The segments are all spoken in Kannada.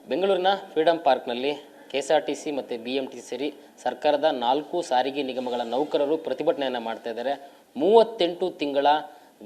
ಬೆಂಗಳೂರಿನ ಫ್ರೀಡಂ ಪಾರ್ಕ್ನಲ್ಲಿ KSRTC ಮತ್ತು BMTC ಸೇರಿ ಸರ್ಕಾರದ 4 ಸಾರಿಗೆ ನಿಗಮಗಳ ನೌಕರರು ಪ್ರತಿಭಟನೆಯನ್ನು ಮಾಡ್ತಾ ಇದ್ದಾರೆ. 38 ತಿಂಗಳ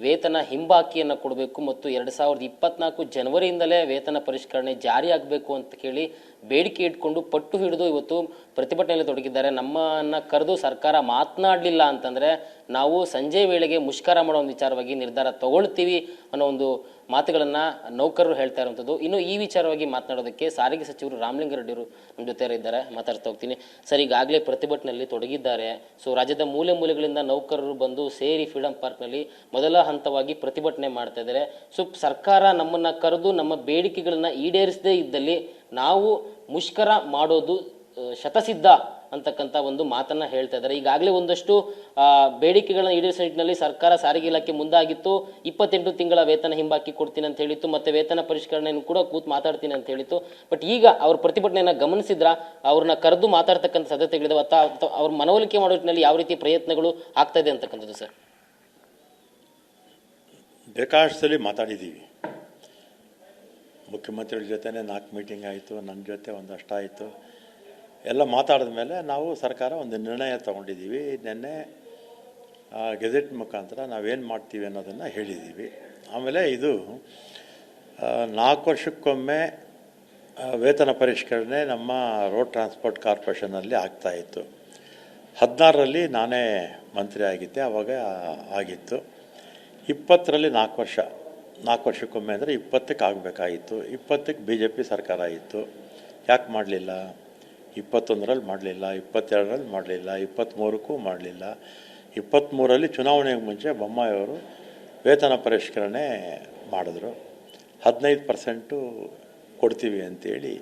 ವೇತನ ಹಿಂಬಾಕಿಯನ್ನು ಕೊಡಬೇಕು ಮತ್ತು 2024 ಜನವರಿಯಿಂದಲೇ ವೇತನ ಪರಿಷ್ಕರಣೆ ಜಾರಿಯಾಗಬೇಕು ಅಂತ ಕೇಳಿ ಬೇಡಿಕೆ ಇಟ್ಕೊಂಡು ಪಟ್ಟು ಹಿಡಿದು ಇವತ್ತು ಪ್ರತಿಭಟನೆಯಲ್ಲಿ ತೊಡಗಿದ್ದಾರೆ. ನಮ್ಮನ್ನು ಕರೆದು ಸರ್ಕಾರ ಮಾತನಾಡಲಿಲ್ಲ ಅಂತಂದರೆ ನಾವು ಸಂಜೆ ವೇಳೆಗೆ ಮುಷ್ಕರ ಮಾಡೋ ಒಂದು ವಿಚಾರವಾಗಿ ನಿರ್ಧಾರ ತಗೊಳ್ತೀವಿ ಅನ್ನೋ ಒಂದು ಮಾತುಗಳನ್ನು ನೌಕರರು ಹೇಳ್ತಾ ಇರುವಂಥದ್ದು. ಇನ್ನು ಈ ವಿಚಾರವಾಗಿ ಮಾತನಾಡೋದಕ್ಕೆ ಸಾರಿಗೆ ಸಚಿವರು ರಾಮಲಿಂಗಾರೆಡ್ಡಿಯವರು ನಮ್ಮ ಜೊತೆ ಇದ್ದಾರೆ, ಮಾತಾಡ್ತಾ ಹೋಗ್ತೀನಿ. ಸರ್, ಈಗಾಗಲೇ ಪ್ರತಿಭಟನೆಯಲ್ಲಿ ತೊಡಗಿದ್ದಾರೆ. ಸೊ ರಾಜ್ಯದ ಮೂಲೆ ಮೂಲೆಗಳಿಂದ ನೌಕರರು ಬಂದು ಸೇರಿ ಫ್ರೀಡಂ ಪಾರ್ಕ್ನಲ್ಲಿ ಮೊದಲ ಹಂತವಾಗಿ ಪ್ರತಿಭಟನೆ ಮಾಡ್ತಾ ಇದ್ದಾರೆ. ಸೊ ಸರ್ಕಾರ ನಮ್ಮನ್ನು ಕರೆದು ನಮ್ಮ ಬೇಡಿಕೆಗಳನ್ನು ಈಡೇರಿಸದೇ ಇದ್ದಲ್ಲಿ ನಾವು ಮುಷ್ಕರ ಮಾಡೋದು ಶತಸಿದ್ಧ ಅಂತಕ್ಕಂಥ ಒಂದು ಮಾತನ್ನ ಹೇಳ್ತಾ ಇದ್ದಾರೆ. ಈಗಾಗಲೇ ಒಂದಷ್ಟು ಬೇಡಿಕೆಗಳನ್ನ ಈಡೇರಿಸುವ ನಿಟ್ಟಿನಲ್ಲಿ ಸರ್ಕಾರ ಸಾರಿಗೆ ಇಲಾಖೆ ಮುಂದಾಗಿತ್ತು. 28 ತಿಂಗಳ ವೇತನ ಹಿಂಬಾಕಿ ಕೊಡ್ತೀನಿ ಅಂತ ಹೇಳಿತ್ತು, ಮತ್ತೆ ವೇತನ ಪರಿಷ್ಕರಣೆಯನ್ನು ಕೂಡ ಕೂತ್ ಮಾತಾಡ್ತೀನಿ ಅಂತ ಹೇಳಿತ್ತು. ಬಟ್ ಈಗ ಅವ್ರ ಪ್ರತಿಭಟನೆಯನ್ನ ಗಮನಿಸಿದ್ರ, ಅವ್ರನ್ನ ಕರೆದು ಮಾತಾಡ್ತಕ್ಕಂಥ ಸಾಧ್ಯತೆಗಳಿದಾವೆ ಅಥವಾ ಅವ್ರ ಮನವೊಲಿಕೆ ಮಾಡೋ ನಿಟ್ಟಿನಲ್ಲಿ ಯಾವ ರೀತಿ ಪ್ರಯತ್ನಗಳು ಆಗ್ತಾ ಇದೆ ಅಂತಕ್ಕಂಥದ್ದು? ಸರ್, ಬೇಕಾದಷ್ಟಲ್ಲಿ ಮಾತಾಡಿದ್ದೀವಿ. ಮುಖ್ಯಮಂತ್ರಿಗಳ ಜೊತೆನೇ 4 ಮೀಟಿಂಗ್ ಆಯಿತು, ನನ್ನ ಜೊತೆ ಒಂದಷ್ಟು ಆಯಿತು. ಎಲ್ಲ ಮಾತಾಡಿದ ಮೇಲೆ ನಾವು ಸರ್ಕಾರ ಒಂದು ನಿರ್ಣಯ ತೊಗೊಂಡಿದ್ದೀವಿ. ನಿನ್ನೆ ಗೆಜೆಟ್ ಮುಖಾಂತರ ನಾವೇನು ಮಾಡ್ತೀವಿ ಅನ್ನೋದನ್ನು ಹೇಳಿದ್ದೀವಿ. ಆಮೇಲೆ ಇದು 4 ವರ್ಷಕ್ಕೊಮ್ಮೆ ವೇತನ ಪರಿಷ್ಕರಣೆ ನಮ್ಮ ರೋಡ್ ಟ್ರಾನ್ಸ್ಪೋರ್ಟ್ ಕಾರ್ಪೊರೇಷನಲ್ಲಿ ಆಗ್ತಾಯಿತ್ತು. 16ರಲ್ಲಿ ನಾನೇ ಮಂತ್ರಿ ಆಗಿದ್ದೆ, ಆವಾಗ ಆಗಿತ್ತು. 20ರಲ್ಲಿ 4 ವರ್ಷಕ್ಕೊಮ್ಮೆ ಅಂದರೆ 20ಕ್ಕೆ ಆಗಬೇಕಾಗಿತ್ತು. 20ಕ್ಕೆ BJP ಸರ್ಕಾರ ಇತ್ತು, ಯಾಕೆ ಮಾಡಲಿಲ್ಲ? 21ರಲ್ಲಿ ಮಾಡಲಿಲ್ಲ, 22ರಲ್ಲಿ ಮಾಡಲಿಲ್ಲ, 23ಕ್ಕೂ ಮಾಡಲಿಲ್ಲ. 23ರಲ್ಲಿ ಚುನಾವಣೆಗೆ ಮುಂಚೆ ಬೊಮ್ಮಾಯಿಯವರು ವೇತನ ಪರಿಷ್ಕರಣೆ ಮಾಡಿದ್ರು. 15% ಕೊಡ್ತೀವಿ ಅಂತೇಳಿ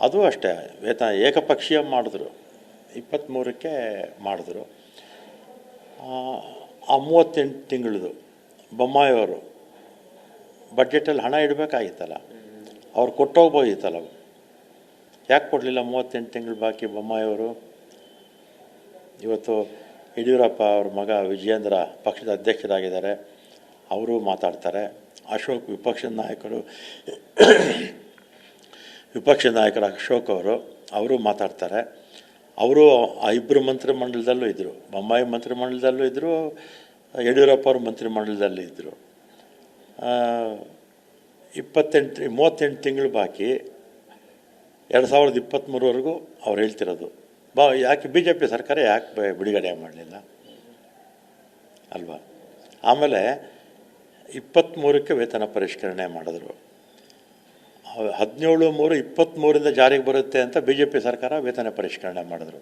ಅದು ಅಷ್ಟೇ ವೇತನ ಏಕಪಕ್ಷೀಯ ಮಾಡಿದ್ರು. 23ಕ್ಕೆ ಮಾಡಿದ್ರು. ಆ 38 ತಿಂಗಳದು ಬೊಮ್ಮಾಯಿಯವರು ಬಡ್ಜೆಟಲ್ಲಿ ಹಣ ಇಡಬೇಕಾಗಿತ್ತಲ್ಲ, ಅವ್ರು ಕೊಟ್ಟೋಗ್ಬೋದಿತ್ತಲ್ಲ. ಯಾಕೆ ಕೊಡಲಿಲ್ಲ 38 ತಿಂಗಳು ಬಾಕಿ ಬೊಮ್ಮಾಯಿಯವರು? ಇವತ್ತು ಯಡಿಯೂರಪ್ಪ ಅವ್ರ ಮಗ ವಿಜಯೇಂದ್ರ ಪಕ್ಷದ ಅಧ್ಯಕ್ಷರಾಗಿದ್ದಾರೆ, ಅವರು ಮಾತಾಡ್ತಾರೆ. ಅಶೋಕ್ ವಿಪಕ್ಷ ನಾಯಕರು ಅಶೋಕ್ ಅವರು ಮಾತಾಡ್ತಾರೆ. ಅವರು ಆ ಇಬ್ಬರು ಮಂತ್ರಿಮಂಡಲದಲ್ಲೂ ಇದ್ದರು. ಬೊಮ್ಮಾಯಿ ಮಂತ್ರಿಮಂಡಲದಲ್ಲೂ ಇದ್ದರು, ಯಡಿಯೂರಪ್ಪ ಅವ್ರ ಮಂತ್ರಿಮಂಡಲದಲ್ಲೂ ಇದ್ದರು. 38 ತಿಂಗಳು ಬಾಕಿ 2023ವರೆಗೂ ಅವ್ರು ಹೇಳ್ತಿರೋದು. ಯಾಕೆ BJP ಸರ್ಕಾರ ಯಾಕೆ ಬಿಡುಗಡೆ ಮಾಡಲಿಲ್ಲ ಅಲ್ವಾ? ಆಮೇಲೆ 23ಕ್ಕೆ ವೇತನ ಪರಿಷ್ಕರಣೆ ಮಾಡಿದ್ರು. 17/3/23ರಿಂದ ಜಾರಿಗೆ ಬರುತ್ತೆ ಅಂತ BJP ಸರ್ಕಾರ ವೇತನ ಪರಿಷ್ಕರಣೆ ಮಾಡಿದ್ರು.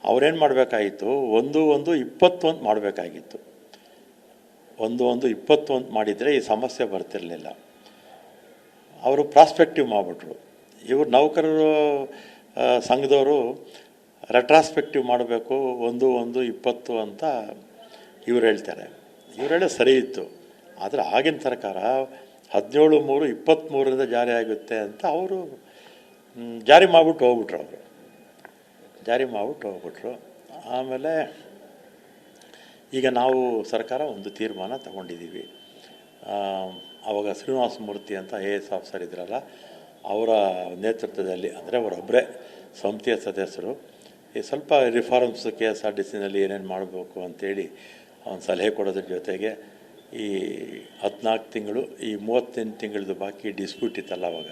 ಅವ್ರೇನು ಮಾಡಬೇಕಾಗಿತ್ತು? 1/1/21 ಮಾಡಬೇಕಾಗಿತ್ತು. 1/1/21 ಮಾಡಿದರೆ ಈ ಸಮಸ್ಯೆ ಬರ್ತಿರಲಿಲ್ಲ. ಅವರು ಪ್ರಾಸ್ಪೆಕ್ಟಿವ್ ಮಾಡಿಬಿಟ್ರು. ಇವರು ನೌಕರರು ಸಂಘದವರು ರೆಟ್ರಾಸ್ಪೆಕ್ಟಿವ್ ಮಾಡಬೇಕು 1/1/20 ಅಂತ ಇವ್ರು ಹೇಳ್ತಾರೆ. ಇವ್ರು ಹೇಳೋದು ಸರಿ ಇತ್ತು. ಆದರೆ ಆಗಿನ ಸರ್ಕಾರ 17/3/23ರಿಂದ ಜಾರಿ ಆಗುತ್ತೆ ಅಂತ ಅವರು ಜಾರಿ ಮಾಡಿಬಿಟ್ಟು ಹೋಗ್ಬಿಟ್ರು. ಆಮೇಲೆ ಈಗ ನಾವು ಸರ್ಕಾರ ಒಂದು ತೀರ್ಮಾನ ತಗೊಂಡಿದ್ದೀವಿ. ಆವಾಗ ಶ್ರೀನಿವಾಸ ಮೂರ್ತಿ ಅಂತ AS ಆಫೀಸರ್ ಇದ್ರಲ್ಲ, ಅವರ ನೇತೃತ್ವದಲ್ಲಿ, ಅಂದರೆ ಅವರೊಬ್ಬರೇ ಸಮಿತಿಯ ಸದಸ್ಯರು, ಈ ಸ್ವಲ್ಪ ರಿಫಾರ್ಮ್ಸ್ KSRTCನಲ್ಲಿ ಏನೇನು ಮಾಡಬೇಕು ಅಂತೇಳಿ ಒಂದು ಸಲಹೆ ಕೊಡೋದ್ರ ಜೊತೆಗೆ ಈ 14 ತಿಂಗಳು, ಈ 38 ತಿಂಗಳದ್ದು ಬಾಕಿ ಡಿಸ್ಪ್ಯೂಟ್ ಇತ್ತಲ್ಲ ಅವಾಗ,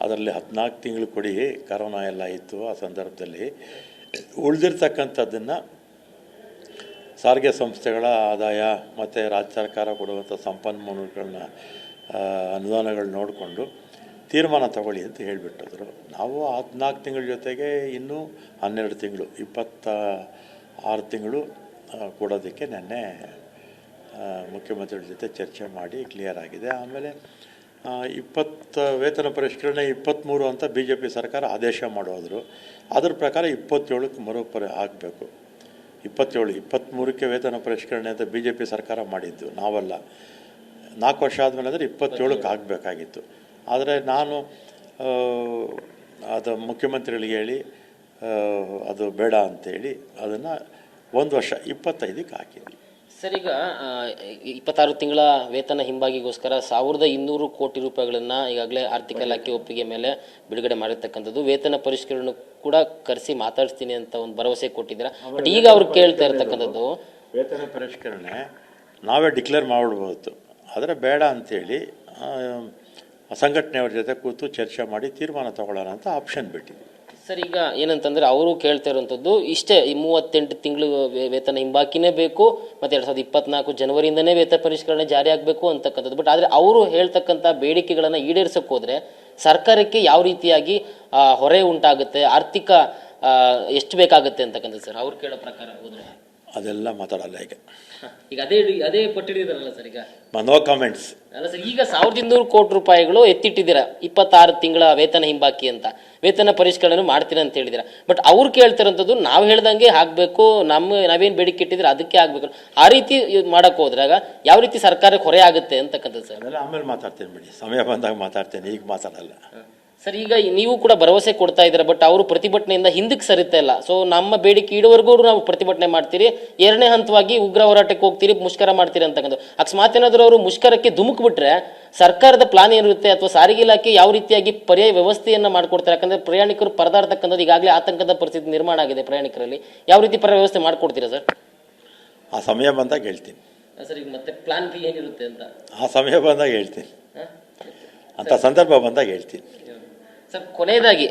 ಅದರಲ್ಲಿ 14 ತಿಂಗಳು ಕೊಡಿ, ಕರೋನಾ ಎಲ್ಲ ಇತ್ತು ಆ ಸಂದರ್ಭದಲ್ಲಿ. ಉಳಿದಿರ್ತಕ್ಕಂಥದ್ದನ್ನು ಸಾರಿಗೆ ಸಂಸ್ಥೆಗಳ ಆದಾಯ ಮತ್ತು ರಾಜ್ಯ ಸರ್ಕಾರ ಕೊಡುವಂಥ ಸಂಪನ್ಮೂಲಗಳನ್ನ ಅನುದಾನಗಳು ನೋಡಿಕೊಂಡು ತೀರ್ಮಾನ ತಗೊಳ್ಳಿ ಅಂತ ಹೇಳಿಬಿಟ್ಟಿದ್ರು. ನಾವು 14 ತಿಂಗಳ ಜೊತೆಗೆ ಇನ್ನೂ 12 ತಿಂಗಳು 26 ತಿಂಗಳು ಕೊಡೋದಕ್ಕೆ ನೆನ್ನೆ ಮುಖ್ಯಮಂತ್ರಿಗಳ ಜೊತೆ ಚರ್ಚೆ ಮಾಡಿ ಕ್ಲಿಯರ್ ಆಗಿದೆ. ಆಮೇಲೆ 20 ವೇತನ ಪರಿಷ್ಕರಣೆ 23 ಅಂತ BJP ಸರ್ಕಾರ ಆದೇಶ ಮಾಡೋದ್ರು. ಅದ್ರ ಪ್ರಕಾರ 27ಕ್ಕೆ ಆಗಬೇಕು. 23ಕ್ಕೆ ವೇತನ ಪರಿಷ್ಕರಣೆ ಅಂತ BJP ಸರ್ಕಾರ ಮಾಡಿದ್ದು, ನಾವಲ್ಲ. 4 ವರ್ಷ ಆದಮೇಲೆ ಅಂದರೆ 27ಕ್ಕೆ ಆಗಬೇಕಾಗಿತ್ತು. ಆದರೆ ನಾನು ಅದು ಮುಖ್ಯಮಂತ್ರಿಗಳಿಗೆ ಹೇಳಿ ಅದು ಬೇಡ ಅಂತೇಳಿ ಅದನ್ನು 1 ವರ್ಷ 25ಕ್ಕೆ ಹಾಕಿದ್ವಿ. ಸರ್, ಈಗ 26 ತಿಂಗಳ ವೇತನ ಹಿಂಬಾಗಿಗೋಸ್ಕರ 1200 ಕೋಟಿ ರೂಪಾಯಿಗಳನ್ನ ಈಗಾಗಲೇ ಆರ್ಥಿಕ ಇಲಾಖೆ ಒಪ್ಪಿಗೆ ಮೇಲೆ ಬಿಡುಗಡೆ ಮಾಡಿರ್ತಕ್ಕಂಥದ್ದು. ವೇತನ ಪರಿಷ್ಕರಣೆ ಕೂಡ ಕರೆಸಿ ಮಾತಾಡ್ತೀನಿ ಅಂತ ಒಂದು ಭರವಸೆ ಕೊಟ್ಟಿದ್ದೀರಾ. ಬಟ್ ಈಗ ಅವ್ರು ಕೇಳ್ತಾ ಇರ್ತಕ್ಕಂಥದ್ದು ವೇತನ ಪರಿಷ್ಕರಣೆ ನಾವೇ ಡಿಕ್ಲೇರ್ ಮಾಡಿಬಿಡ್ಬೋದು, ಆದರೆ ಬೇಡ ಅಂಥೇಳಿ ಸಂಘಟನೆಯವ್ರ ಜೊತೆ ಕೂತು ಚರ್ಚೆ ಮಾಡಿ ತೀರ್ಮಾನ ತಗೊಳ್ಳೋಣ ಅಂತ ಆಪ್ಷನ್ ಬಿಟ್ಟಿದ್ವಿ. ಸರ್, ಈಗ ಏನಂತಂದ್ರೆ ಅವರು ಕೇಳ್ತಾ ಇರುವಂಥದ್ದು ಇಷ್ಟೇ, ಈ 38 ತಿಂಗಳು ವೇತನ ಹಿಂಬಾಕಿನೇ ಬೇಕು, ಮತ್ತು 2024 ಜನವರಿಯಿಂದನೇ ವೇತನ ಪರಿಷ್ಕರಣೆ ಜಾರಿ ಆಗಬೇಕು ಅಂತಕ್ಕಂಥದ್ದು. ಬಟ್ ಆದರೆ ಅವರು ಹೇಳ್ತಕ್ಕಂಥ ಬೇಡಿಕೆಗಳನ್ನು ಈಡೇರಿಸಕ್ಕೆ ಹೋದ್ರೆ ಸರ್ಕಾರಕ್ಕೆ ಯಾವ ರೀತಿಯಾಗಿ ಹೊರೆ ಉಂಟಾಗುತ್ತೆ, ಆರ್ಥಿಕ ಎಷ್ಟು ಬೇಕಾಗುತ್ತೆ ಅಂತಕ್ಕಂಥದ್ದು ಸರ್ ಅವ್ರು ಕೇಳೋ ಪ್ರಕಾರ ಹೋದ್ರೆ ಅದೆಲ್ಲ ಮಾತಾಡಲ್ಲ ಈಗ ಅದೇ ಪಟ್ಟಿಡಿದಾರಲ್ಲ ಸರ್. ಈಗ ನೋ ಕಾಮೆಂಟ್ಸ್ ಅಲ್ಲ ಸರ್, ಈಗ 1200 ಕೋಟಿ ರೂಪಾಯಿಗಳು ಎತ್ತಿಟ್ಟಿದ್ದೀರಾ 26 ತಿಂಗಳ ವೇತನ ಹಿಂಬಾಕಿ ಅಂತ, ವೇತನ ಪರಿಷ್ಕರಣೆ ಮಾಡ್ತೀರಾ ಅಂತ ಹೇಳಿದಿರ. ಬಟ್ ಅವ್ರು ಕೇಳ್ತಿರೋಂಥದ್ದು ನಾವು ಹೇಳ್ದಂಗೆ ಆಗ್ಬೇಕು, ನಾವೇನು ಬೇಡಿಕೆ ಇಟ್ಟಿದ್ರೆ ಅದಕ್ಕೆ ಆಗ್ಬೇಕು. ಆ ರೀತಿ ಮಾಡಕ್ ಹೋದ್ರಾಗ ಯಾವ ರೀತಿ ಸರ್ಕಾರಕ್ಕೆ ಹೊರೆ ಆಗುತ್ತೆ ಅಂತಕ್ಕಂಥದ್ದು ಸರ್. ಅದೆಲ್ಲ ಆಮೇಲೆ ಮಾತಾಡ್ತೇನೆ ಬಿಡಿ, ಸಮಯ ಬಂದಾಗ ಮಾತಾಡ್ತೇನೆ, ಈಗ ಮಾತಾಡಲ್ಲ ಸರ್. ಈಗ ನೀವು ಕೂಡ ಭರವಸೆ ಕೊಡ್ತಾ ಇದ್ದೀರಾ, ಬಟ್ ಅವರು ಪ್ರತಿಭಟನೆಯಿಂದ ಹಿಂದಕ್ಕೆ ಸರಿತಾ ಇಲ್ಲ. ಸೊ ನಮ್ಮ ಬೇಡಿಕೆ ಇಡುವವರೆಗೂ ನಾವು ಪ್ರತಿಭಟನೆ ಮಾಡ್ತೀರಿ, ಎರಡನೇ ಹಂತವಾಗಿ ಉಗ್ರ ಹೋರಾಟಕ್ಕೆ ಹೋಗ್ತೀರಿ, ಮುಷ್ಕರ ಮಾಡ್ತೀರಿ ಅಂತಕ್ಕಂಥ. ಅಕಸ್ಮಾತ್ ಏನಾದರೂ ಅವರು ಮುಷ್ಕರಕ್ಕೆ ಧುಮುಕ್ ಬಿಟ್ರೆ ಸರ್ಕಾರದ ಪ್ಲಾನ್ ಏನಿರುತ್ತೆ, ಅಥವಾ ಸಾರಿಗೆ ಇಲಾಖೆ ಯಾವ ರೀತಿಯಾಗಿ ಪರ್ಯಾಯ ವ್ಯವಸ್ಥೆಯನ್ನ ಮಾಡ್ಕೊಡ್ತಾರೆ? ಯಾಕಂದ್ರೆ ಪ್ರಯಾಣಿಕರು ಪರದಾಡ್ತಕ್ಕಂಥದ್ದು ಈಗಾಗಲೇ ಆತಂಕದ ಪರಿಸ್ಥಿತಿ ನಿರ್ಮಾಣ ಆಗಿದೆ ಪ್ರಯಾಣಿಕರಲ್ಲಿ. ಯಾವ ರೀತಿ ಪರ್ಯಾಯ ವ್ಯವಸ್ಥೆ ಮಾಡ್ಕೊಡ್ತೀರಾ ಸರ್? ಆ ಸಮಯ ಬಂದಾಗ ಹೇಳ್ತೀನಿ ಸರ್. ಈಗ ಮತ್ತೆ ಪ್ಲಾನ್ ಏನಿರುತ್ತೆ ಅಂತ ಆ ಸಮಯ ಬಂದಾಗ ಹೇಳ್ತೀನಿ, ಅಂತ ಸಂದರ್ಭ ಬಂದಾಗ ಹೇಳ್ತೀನಿ ಸರ್. ಕೊನೆಯದಾಗಿ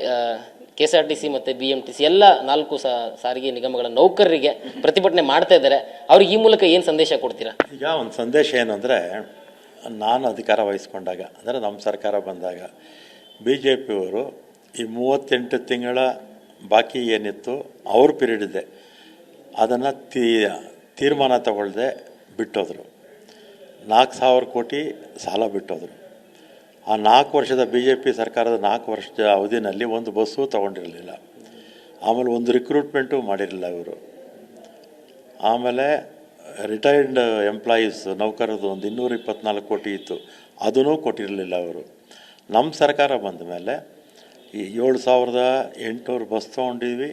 KSRTC ಮತ್ತು BMTC ಎಲ್ಲ 4 ಸಾರಿಗೆ ನಿಗಮಗಳ ನೌಕರರಿಗೆ ಪ್ರತಿಭಟನೆ ಮಾಡ್ತಾ ಇದ್ದಾರೆ, ಅವ್ರಿಗೆ ಈ ಮೂಲಕ ಏನು ಸಂದೇಶ ಕೊಡ್ತೀರಾ? ಈಗ ಒಂದು ಸಂದೇಶ ಏನು ಅಂದರೆ, ನಾನು ಅಧಿಕಾರ ವಹಿಸ್ಕೊಂಡಾಗ ಅಂದರೆ ನಮ್ಮ ಸರ್ಕಾರ ಬಂದಾಗ BJPಯವರು ಈ 38 ತಿಂಗಳ ಬಾಕಿ ಏನಿತ್ತು ಅವ್ರ ಪೀರಿಯಡ್ ಇದೆ ಅದನ್ನು ತೀರ್ಮಾನ ತಗೊಳ್ಳದೆ ಬಿಟ್ಟೋದ್ರು. 4000 ಕೋಟಿ ಸಾಲ ಬಿಟ್ಟೋದ್ರು. ಆ 4 ವರ್ಷದ BJP ಸರ್ಕಾರದ 4 ವರ್ಷದ ಅವಧಿನಲ್ಲಿ ಒಂದು ಬಸ್ಸು ತೊಗೊಂಡಿರಲಿಲ್ಲ. ಆಮೇಲೆ ಒಂದು ರಿಕ್ರೂಟ್ಮೆಂಟು ಮಾಡಿರಲಿಲ್ಲ ಇವರು. ಆಮೇಲೆ ರಿಟೈರ್ಡ್ ಎಂಪ್ಲಾಯೀಸ್ ನೌಕರದು ಒಂದು 224 ಕೋಟಿ ಇತ್ತು, ಅದನ್ನೂ ಕೊಟ್ಟಿರಲಿಲ್ಲ ಅವರು. ನಮ್ಮ ಸರ್ಕಾರ ಬಂದ ಮೇಲೆ ಈ 7800 ಬಸ್ ತೊಗೊಂಡಿದ್ವಿ,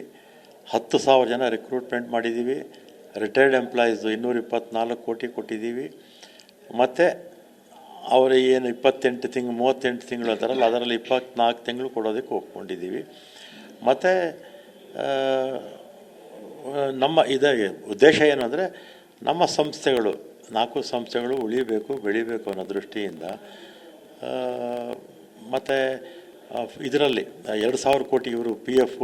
10,000 ಜನ ರಿಕ್ರೂಟ್ಮೆಂಟ್ ಮಾಡಿದ್ದೀವಿ, ರಿಟೈರ್ಡ್ ಎಂಪ್ಲಾಯೀಸು 224 ಕೋಟಿ ಕೊಟ್ಟಿದ್ದೀವಿ, ಮತ್ತು ಅವರು ಏನು 38 ತಿಂಗಳು ಅಂತಾರಲ್ಲ ಅದರಲ್ಲಿ 24 ತಿಂಗಳು ಕೊಡೋದಕ್ಕೆ ಒಪ್ಕೊಂಡಿದ್ದೀವಿ. ಮತ್ತು ನಮ್ಮ ಉದ್ದೇಶ ಏನು ಅಂದರೆ, ನಮ್ಮ ಸಂಸ್ಥೆಗಳು 4 ಸಂಸ್ಥೆಗಳು ಉಳಿಬೇಕು, ಬೆಳಿಬೇಕು ಅನ್ನೋ ದೃಷ್ಟಿಯಿಂದ, ಮತ್ತು ಇದರಲ್ಲಿ 2,000 ಕೋಟಿ ಇವರು PF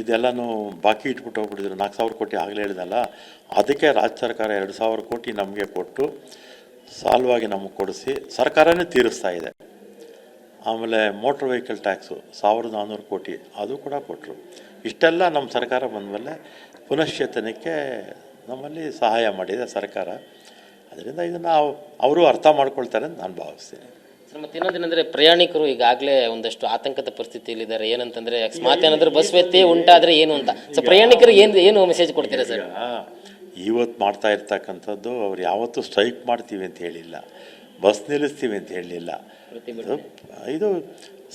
ಇದೆಲ್ಲನೂ ಬಾಕಿ ಇಟ್ಬಿಟ್ಟು ಹೋಗ್ಬಿಟ್ಟಿದ್ರು. 4,000 ಕೋಟಿ ಆಗಲೇ ಹೇಳಿದಲ್ಲ, ಅದಕ್ಕೆ ರಾಜ್ಯ ಸರ್ಕಾರ 2,000 ಕೋಟಿ ನಮಗೆ ಕೊಟ್ಟು ಸಾಲವಾಗಿ ನಮಗೆ ಕೊಡಿಸಿ ಸರ್ಕಾರನೇ ತೀರಿಸ್ತಾ ಇದೆ. ಆಮೇಲೆ ಮೋಟ್ರ್ ವೆಹಿಕಲ್ ಟ್ಯಾಕ್ಸು 1,400 ಕೋಟಿ ಅದು ಕೂಡ ಕೊಟ್ಟರು. ಇಷ್ಟೆಲ್ಲ ನಮ್ಮ ಸರ್ಕಾರ ಬಂದಮೇಲೆ ಪುನಶ್ಚೇತನಕ್ಕೆ ನಮ್ಮಲ್ಲಿ ಸಹಾಯ ಮಾಡಿದೆ ಸರ್ಕಾರ. ಅದರಿಂದ ಇದನ್ನು ಅವರು ಅರ್ಥ ಮಾಡ್ಕೊಳ್ತಾರೆ ಅಂತ ನಾನು ಭಾವಿಸ್ತೀನಿ. ಸರ್, ಮತ್ತೆ ಇನ್ನೊಂದೇನೆಂದರೆ ಪ್ರಯಾಣಿಕರು ಈಗಾಗಲೇ ಒಂದಷ್ಟು ಆತಂಕದ ಪರಿಸ್ಥಿತಿಯಲ್ಲಿದ್ದಾರೆ. ಏನಂತಂದರೆ ಅಕಸ್ಮಾತ್ ಏನಾದರೂ ಬಸ್ ವ್ಯತ್ಯಯ ಉಂಟಾದರೆ ಏನು ಅಂತ. ಸೊ ಪ್ರಯಾಣಿಕರಿಗೆ ಏನು ಮೆಸೇಜ್ ಕೊಡ್ತೀರಾ ಸರ್? ಇವತ್ತು ಮಾಡ್ತಾ ಇರ್ತಕ್ಕಂಥದ್ದು ಅವ್ರು ಯಾವತ್ತೂ ಸ್ಟ್ರೈಕ್ ಮಾಡ್ತೀವಿ ಅಂತ ಹೇಳಿಲ್ಲ, ಬಸ್ ನಿಲ್ಲಿಸ್ತೀವಿ ಅಂತ ಹೇಳಲಿಲ್ಲ. ಇದು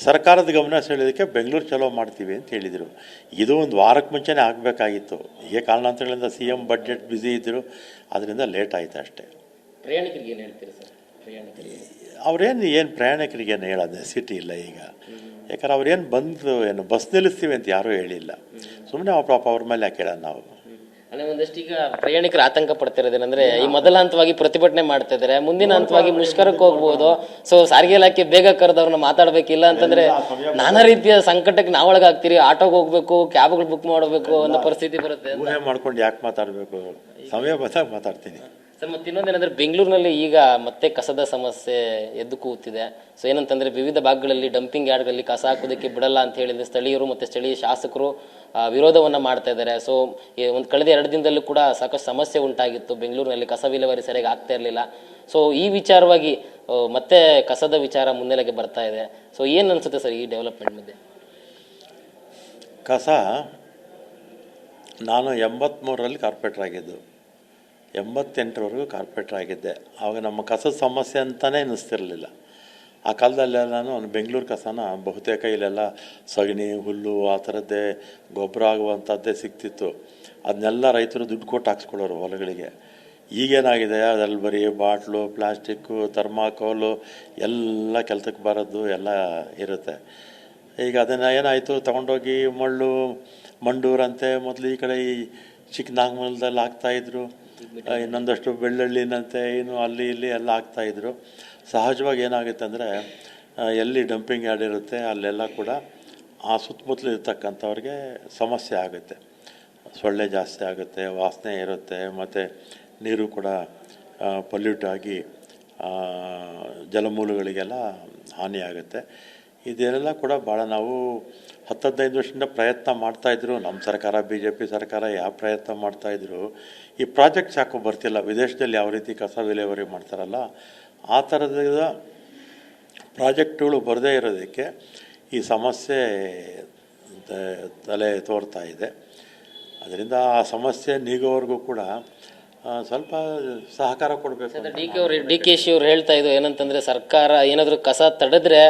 ಸರ್ಕಾರದ ಗಮನ ಸೆಳೆಯೋದಕ್ಕೆ ಬೆಂಗಳೂರು ಚಲೋ ಮಾಡ್ತೀವಿ ಅಂತ ಹೇಳಿದರು. ಇದು ಒಂದು ವಾರಕ್ಕೆ ಮುಂಚೆನೇ ಆಗಬೇಕಾಗಿತ್ತು. ಹೀಗೆ ಕಾರಣಾಂತರಗಳಿಂದ CM ಬಡ್ಜೆಟ್ ಬ್ಯುಸಿ ಇದ್ದರು, ಅದರಿಂದ ಲೇಟ್ ಆಯಿತು ಅಷ್ಟೇ. ಪ್ರಯಾಣಿಕರಿಗೆ ಏನು ಹೇಳ್ತೀರಾ ಸರ್? ಏನು ಪ್ರಯಾಣಿಕರಿಗೆ ಏನು ಹೇಳೋದು ನೆಸಿಟಿ ಇಲ್ಲ ಈಗ. ಯಾಕಂದ್ರೆ ಅವ್ರೇನು ಬಸ್ ನಿಲ್ಲಿಸ್ತೀವಿ ಅಂತ ಯಾರೂ ಹೇಳಿಲ್ಲ. ಸುಮ್ಮನೆ ಪಾಪ ಅವ್ರ ಮೇಲೆ ಯಾಕೆ ಹೇಳೋದು ನಾವು? ಅಂದರೆ ಒಂದಷ್ಟು ಈಗ ಪ್ರಯಾಣಿಕರು ಆತಂಕ ಪಡ್ತಿರೋದೇನೆಂದರೆ, ಈ ಮೊದಲ ಹಂತವಾಗಿ ಪ್ರತಿಭಟನೆ ಮಾಡ್ತಾ ಇದ್ದಾರೆ, ಮುಂದಿನ ಹಂತವಾಗಿ ಮುಷ್ಕರಕ್ಕೆ ಹೋಗ್ಬೋದು. ಸೊ ಸಾರಿಗೆ ಇಲಾಖೆ ಬೇಗ ಕರೆದವ್ರನ್ನ ಮಾತಾಡಬೇಕಿಲ್ಲ ಅಂತಂದರೆ ನಾನಾ ರೀತಿಯ ಸಂಕಟಕ್ಕೆ ನಾವು ಒಳಗಾಗ್ತೀರಿ. ಆಟೋಗೆ ಹೋಗ್ಬೇಕು, ಕ್ಯಾಬ್ಗಳು ಬುಕ್ ಮಾಡಬೇಕು ಅನ್ನೋ ಪರಿಸ್ಥಿತಿ ಬರುತ್ತೆ. ಊಹೆ ಮಾಡ್ಕೊಂಡು ಯಾಕೆ ಮಾತಾಡಬೇಕು? ಸಮಯ ಬಂದಾಗ ಮಾತಾಡ್ತೀನಿ ಸರ್. ಮತ್ತೆ ಇನ್ನೊಂದೇನೆಂದರೆ, ಬೆಂಗಳೂರಿನಲ್ಲಿ ಈಗ ಮತ್ತೆ ಕಸದ ಸಮಸ್ಯೆ ಎದ್ದು ಕೂತಿದೆ. ಸೊ ಏನಂತಂದರೆ, ವಿವಿಧ ಭಾಗಗಳಲ್ಲಿ ಡಂಪಿಂಗ್ ಯಾರ್ಡ್ಗಳಲ್ಲಿ ಕಸ ಹಾಕೋದಕ್ಕೆ ಬಿಡಲ್ಲ ಅಂತ ಹೇಳಿದ್ರೆ ಸ್ಥಳೀಯರು ಮತ್ತು ಸ್ಥಳೀಯ ಶಾಸಕರು ವಿರೋಧವನ್ನು ಮಾಡ್ತಾ ಇದ್ದಾರೆ. ಸೊ ಕಳೆದ 2 ದಿನದಲ್ಲೂ ಕೂಡ ಸಾಕಷ್ಟು ಸಮಸ್ಯೆ ಉಂಟಾಗಿತ್ತು. ಬೆಂಗಳೂರಿನಲ್ಲಿ ಕಸ ವಿಲೇವಾರಿ ಸರಿಯಾಗಿ ಆಗ್ತಾ ಇರಲಿಲ್ಲ. ಸೊ ಈ ವಿಚಾರವಾಗಿ ಮತ್ತೆ ಕಸದ ವಿಚಾರ ಮುನ್ನೆಲೆಗೆ ಬರ್ತಾ ಇದೆ. ಸೊ ಏನು ಅನಿಸುತ್ತೆ ಸರ್ ಈ ಡೆವಲಪ್ಮೆಂಟ್ ಮಧ್ಯೆ? ಕಸ, ನಾನು 83ರಲ್ಲಿ ಕಾರ್ಪೊರೇಟರ್ ಆಗಿದ್ದು, 88ರವರೆಗೂ ಕಾರ್ಪೊರೇಟರ್ ಆಗಿದ್ದೆ. ಆವಾಗ ನಮ್ಮ ಕಸದ ಸಮಸ್ಯೆ ಅಂತಲೇ ಅನ್ನಿಸ್ತಿರಲಿಲ್ಲ. ಆ ಕಾಲದಲ್ಲೆಲ್ಲ ನಾನು ಬೆಂಗಳೂರು ಕಸನ ಬಹುತೇಕ ಇಲ್ಲೆಲ್ಲ ಸಗಣಿ, ಹುಲ್ಲು ಆ ಥರದ್ದೇ ಗೊಬ್ಬರ ಆಗುವಂಥದ್ದೇ ಸಿಗ್ತಿತ್ತು. ಅದನ್ನೆಲ್ಲ ರೈತರು ದುಡ್ಡು ಕೊಟ್ಟು ಹಾಕ್ಸ್ಕೊಳ್ಳೋರು ಹೊಲಗಳಿಗೆ. ಈಗೇನಾಗಿದೆ ಅದ್ರಲ್ಲಿ ಬರೀ ಬಾಟ್ಲು, ಪ್ಲಾಸ್ಟಿಕ್ಕು, ಥರ್ಮಾಕೋಲು ಎಲ್ಲ ಕೆಲಸಕ್ಕೆ ಬರೋದು ಎಲ್ಲ ಇರುತ್ತೆ. ಈಗ ಅದನ್ನು ಏನಾಯಿತು, ತೊಗೊಂಡೋಗಿ ಮಂಡೂರಂತೆ ಮೊದಲು ಈ ಕಡೆ ಈ ಚಿಕ್ಕನಾಗಮಂಗಲದಲ್ಲಿ ಹಾಕ್ತಾಯಿದ್ರು, ಇನ್ನೊಂದಷ್ಟು ಬೆಳ್ಳಳ್ಳಿನಂತೆ ಇನ್ನು ಅಲ್ಲಿ ಇಲ್ಲಿ ಎಲ್ಲ ಹಾಕ್ತಾಯಿದ್ರು. ಸಹಜವಾಗಿ ಏನಾಗುತ್ತೆ ಅಂದರೆ ಎಲ್ಲಿ ಡಂಪಿಂಗ್ ಯಾರ್ಡ್ ಇರುತ್ತೆ ಅಲ್ಲೆಲ್ಲ ಕೂಡ ಆ ಸುತ್ತಮುತ್ತಲು ಇರ್ತಕ್ಕಂಥವ್ರಿಗೆ ಸಮಸ್ಯೆ ಆಗುತ್ತೆ. ಸೊಳ್ಳೆ ಜಾಸ್ತಿ ಆಗುತ್ತೆ, ವಾಸನೆ ಇರುತ್ತೆ, ಮತ್ತು ನೀರು ಕೂಡ ಪೊಲ್ಯೂಟ್ ಆಗಿ ಜಲಮೂಲಗಳಿಗೆಲ್ಲ ಹಾನಿಯಾಗುತ್ತೆ. ಇದೆಲ್ಲ ಕೂಡ ಭಾಳ ನಾವು 10-15 ವರ್ಷದಿಂದ ಪ್ರಯತ್ನ ಮಾಡ್ತಾಯಿದ್ರು. ನಮ್ಮ ಸರ್ಕಾರ, BJP ಸರ್ಕಾರ ಯಾವ ಪ್ರಯತ್ನ ಮಾಡ್ತಾಯಿದ್ರು, ಈ ಪ್ರಾಜೆಕ್ಟ್ಸ್ ಯಾಕೋ ಬರ್ತಿಲ್ಲ. ವಿದೇಶದಲ್ಲಿ ಯಾವ ರೀತಿ ಕಸ ವಿಲೇವಾರಿ ಮಾಡ್ತಾರಲ್ಲ ಆ ಥರದ ಪ್ರಾಜೆಕ್ಟ್ಗಳು ಬರದೇ ಇರೋದಕ್ಕೆ ಈ ಸಮಸ್ಯೆ ತಲೆ ತೋರ್ತಾ ಇದೆ. ಅದರಿಂದ ಆ ಸಮಸ್ಯೆ ನೀಗೋವರೆಗೂ ಕೂಡ ಸ್ವಲ್ಪ ಸಹಕಾರ ಕೊಡಬೇಕು. DKC ಅವರು ಹೇಳ್ತಾ ಇದ್ದು ಏನಂತಂದರೆ, ಸರ್ಕಾರ ಏನಾದರೂ ಕಸ ತಡೆದ್ರೆ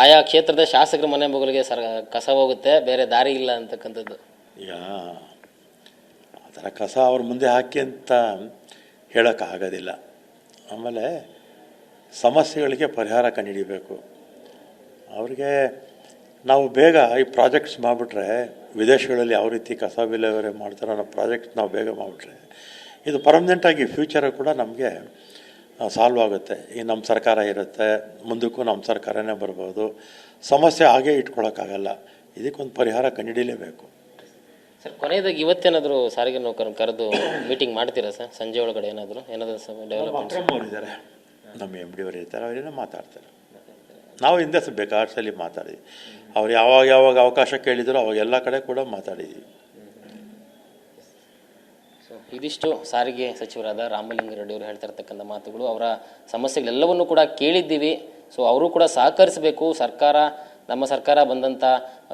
ಆಯಾ ಕ್ಷೇತ್ರದ ಶಾಸಕರ ಮನೆ ಮಗಳಿಗೆ ಕಸ ಹೋಗುತ್ತೆ, ಬೇರೆ ದಾರಿ ಇಲ್ಲ ಅಂತಕ್ಕಂಥದ್ದು. ಈಗ ಆ ಥರ ಕಸ ಅವ್ರ ಮುಂದೆ ಹಾಕಿ ಅಂತ ಹೇಳೋಕ್ಕಾಗೋದಿಲ್ಲ. ಆಮೇಲೆ ಸಮಸ್ಯೆಗಳಿಗೆ ಪರಿಹಾರ ಕಂಡುಹಿಡಿಬೇಕು. ಅವ್ರಿಗೆ ನಾವು ಬೇಗ ಈ ಪ್ರಾಜೆಕ್ಟ್ಸ್ ಮಾಡಿಬಿಟ್ರೆ, ವಿದೇಶಗಳಲ್ಲಿ ಯಾವ ರೀತಿ ಕಸ ವಿಲೇವಾರಿ ಮಾಡ್ತಾರೋ ಅನ್ನೋ ಪ್ರಾಜೆಕ್ಟ್ಸ್ ನಾವು ಬೇಗ ಮಾಡಿಬಿಟ್ರೆ ಇದು ಪರ್ಮನೆಂಟಾಗಿ ಫ್ಯೂಚರ್ ಕೂಡ ನಮಗೆ ಸಾಲ್ವ್ ಆಗುತ್ತೆ. ಈ ನಮ್ಮ ಸರ್ಕಾರ ಇರುತ್ತೆ, ಮುಂದಕ್ಕೂ ನಮ್ಮ ಸರ್ಕಾರನೇ ಬರ್ಬೋದು. ಸಮಸ್ಯೆ ಹಾಗೇ ಇಟ್ಕೊಳ್ಳೋಕ್ಕಾಗಲ್ಲ. ಇದಕ್ಕೊಂದು ಪರಿಹಾರ ಕಂಡುಹಿಡಿಯಲೇಬೇಕು. ಸರ್, ಕೊನೆಯದಾಗಿ ಇವತ್ತೇನಾದರೂ ಸಾರಿಗೆ ನೌಕರನ್ನು ಕರೆದು ಮೀಟಿಂಗ್ ಮಾಡ್ತೀರಾ ಸರ್? ಸಂಜೆ ಒಳಗಡೆ ಏನಾದರೂ ಡೆವಲಪ್ಮೆಂಟ್ ಅವರಿದ್ದಾರೆ, ನಮ್ಮ MD ಅವರು ಇರ್ತಾರೆ, ಅವರೇನೋ ಮಾತಾಡ್ತಾರೆ. ನಾವು ಹಿಂದೆ ಬೇಕಾದಷ್ಟು ಸಲ ಮಾತಾಡಿದ್ವಿ. ಅವ್ರು ಯಾವಾಗ ಅವಕಾಶ ಕೇಳಿದ್ರು ಅವಾಗ ಎಲ್ಲ ಕಡೆ ಕೂಡ ಮಾತಾಡಿದ್ವಿ. ಇದಿಷ್ಟು ಸಾರಿಗೆ ಸಚಿವರಾದ ರಾಮಲಿಂಗಾರೆಡ್ಡಿ ಅವರು ಹೇಳ್ತಾ ಇರ್ತಕ್ಕಂಥ ಮಾತುಗಳು. ಅವರ ಸಮಸ್ಯೆಗಳೆಲ್ಲವನ್ನೂ ಕೂಡ ಕೇಳಿದ್ದೀವಿ. ಸೊ ಅವರು ಕೂಡ ಸಹಕರಿಸಬೇಕು. ನಮ್ಮ ಸರ್ಕಾರ ಬಂದಂಥ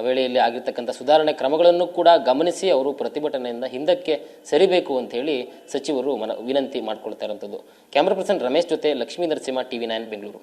ವೇಳೆಯಲ್ಲಿ ಆಗಿರ್ತಕ್ಕಂಥ ಸುಧಾರಣೆ ಕ್ರಮಗಳನ್ನು ಕೂಡ ಗಮನಿಸಿ ಅವರು ಪ್ರತಿಭಟನೆಯಿಂದ ಹಿಂದಕ್ಕೆ ಸರಿಬೇಕು ಅಂಥೇಳಿ ಸಚಿವರು ವಿನಂತಿ ಮಾಡ್ಕೊಳ್ತಾ ಇರೋಂಥದ್ದು. ಕ್ಯಾಮ್ರಾ ಪರ್ಸನ್ ರಮೇಶ್ ಜೊತೆ ಲಕ್ಷ್ಮೀ ನರಸಿಂಹ, TV9 ಬೆಂಗಳೂರು.